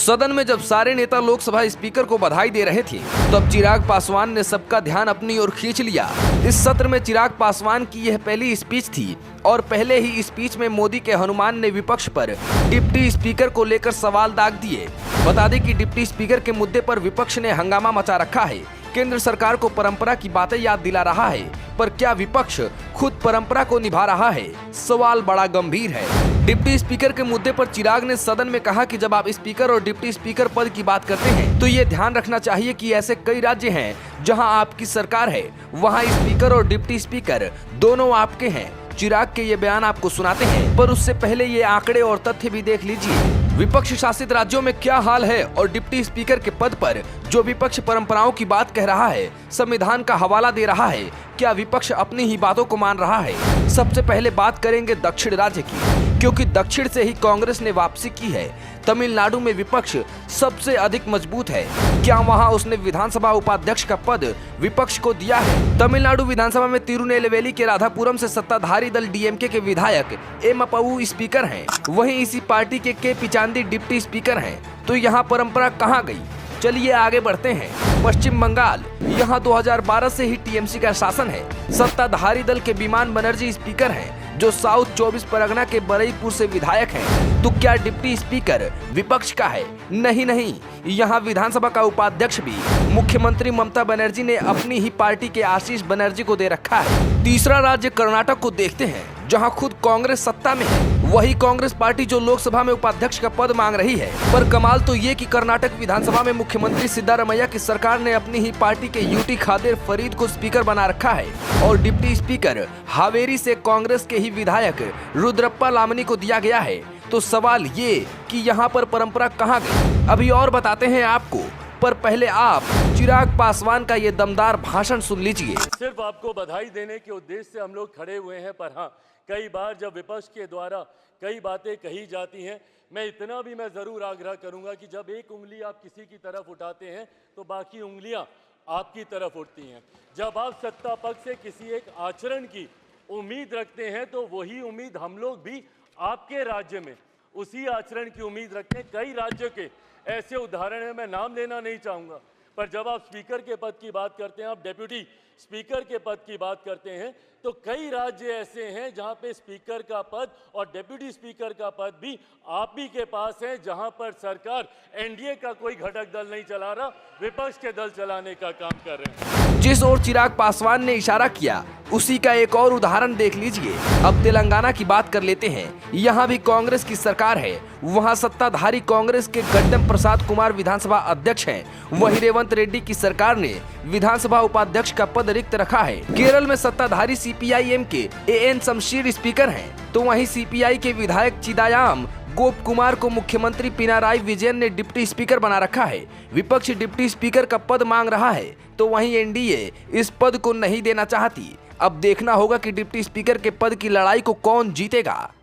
सदन में जब सारे नेता लोकसभा स्पीकर को बधाई दे रहे थे, तब चिराग पासवान ने सबका ध्यान अपनी ओर खींच लिया। इस सत्र में चिराग पासवान की यह पहली स्पीच थी और पहले ही स्पीच में मोदी के हनुमान ने विपक्ष पर डिप्टी स्पीकर को लेकर सवाल दाग दिए। बता दें कि डिप्टी स्पीकर के मुद्दे पर विपक्ष ने हंगामा मचा रखा है। केंद्र सरकार को परंपरा की बातें याद दिला रहा है, पर क्या विपक्ष खुद परंपरा को निभा रहा है? सवाल बड़ा गंभीर है। डिप्टी स्पीकर के मुद्दे पर चिराग ने सदन में कहा कि जब आप स्पीकर और डिप्टी स्पीकर पद की बात करते हैं तो ये ध्यान रखना चाहिए कि ऐसे कई राज्य हैं जहां आपकी सरकार है, वहां स्पीकर और डिप्टी स्पीकर दोनों आपके हैं। चिराग के ये बयान आपको सुनाते हैं, पर उससे पहले ये आंकड़े और तथ्य भी देख लीजिए। विपक्ष शासित राज्यों में क्या हाल है और डिप्टी स्पीकर के पद पर जो विपक्ष परंपराओं की बात कह रहा है, संविधान का हवाला दे रहा है, क्या विपक्ष अपनी ही बातों को मान रहा है? सबसे पहले बात करेंगे दक्षिण राज्य की, क्योंकि दक्षिण से ही कांग्रेस ने वापसी की है। तमिलनाडु में विपक्ष सबसे अधिक मजबूत है। क्या वहां उसने विधानसभा उपाध्यक्ष का पद विपक्ष को दिया है? तमिलनाडु विधानसभा में तिरुनेलवेली के राधापुरम से सत्ताधारी दल डीएमके के विधायक एम अप्पू स्पीकर हैं, वहीं इसी पार्टी के पिचांदी डिप्टी स्पीकर हैं। तो यहाँ परंपरा कहाँ गई? चलिए आगे बढ़ते हैं। पश्चिम बंगाल, यहाँ 2012 से ही टीएमसी का शासन है। सत्ताधारी दल के विमान बनर्जी स्पीकर हैं, जो साउथ 24 परगना के बरईपुर से विधायक हैं। तो क्या डिप्टी स्पीकर विपक्ष का है? नहीं, यहाँ विधानसभा का उपाध्यक्ष भी मुख्यमंत्री ममता बनर्जी ने अपनी ही पार्टी के आशीष बनर्जी को दे रखा है। तीसरा राज्य कर्नाटक को देखते हैं, जहां खुद कांग्रेस सत्ता में है। वही कांग्रेस पार्टी जो लोकसभा में उपाध्यक्ष का पद मांग रही है। पर कमाल तो ये कि कर्नाटक विधानसभा में मुख्यमंत्री सिद्धारमैया की सरकार ने अपनी ही पार्टी के यूटी खादर फरीद को स्पीकर बना रखा है और डिप्टी स्पीकर हावेरी से कांग्रेस के ही विधायक रुद्रप्पा लामनी को दिया गया है। तो सवाल ये कि यहाँ पर परंपरा कहाँ गई? अभी और बताते हैं आपको, पर पहले आप चिराग पासवान का ये दमदार भाषण सुन लीजिए। सिर्फ आपको बधाई देने के उद्देश्य से हम लोग खड़े हुए हैं, पर हाँ, कई बार जब विपक्ष के द्वारा कई बातें कही जाती हैं, मैं इतना भी मैं जरूर आग्रह करूंगा कि जब एक उंगली आप किसी की तरफ उठाते हैं तो बाकी उंगलियां आपकी तरफ उठती हैं। जब आप सत्ता पक्ष से किसी एक आचरण की उम्मीद रखते हैं तो वही उम्मीद हम लोग भी आपके राज्य में उसी आचरण की उम्मीद रखते हैं। कई राज्यों के ऐसे उदाहरण हैं, मैं नाम लेना नहीं चाहूँगा, पर जब आप स्पीकर के पद की बात करते हैं, आप डेप्यूटी स्पीकर के पद की बात करते हैं, तो कई राज्य ऐसे हैं जहां पे स्पीकर का पद और डेप्यूटी स्पीकर का पद भी आप ही के पास है, जहां पर सरकार एनडीए का कोई घटक दल नहीं चला रहा, विपक्ष के दल चलाने का काम कर रहे हैं। जिस ओर चिराग पासवान ने इशारा किया, उसी का एक और उदाहरण देख लीजिए। अब तेलंगाना की बात कर लेते हैं। यहाँ भी कांग्रेस की सरकार है, वहाँ सत्ताधारी कांग्रेस के गड्डम प्रसाद कुमार विधानसभा अध्यक्ष हैं। वहीं रेवंत रेड्डी की सरकार ने विधानसभा उपाध्यक्ष का पद रिक्त रखा है। केरल में सत्ताधारी सीपीआईएम के एएन शमशीर स्पीकर हैं, तो वहीं सीपीआई के विधायक चिदायाम गोप कुमार को मुख्यमंत्री पिनाराई विजयन ने डिप्टी स्पीकर बना रखा है। विपक्ष डिप्टी स्पीकर का पद मांग रहा है, तो वहीं एनडीए इस पद को नहीं देना चाहती। अब देखना होगा कि डिप्टी स्पीकर के पद की लड़ाई को कौन जीतेगा।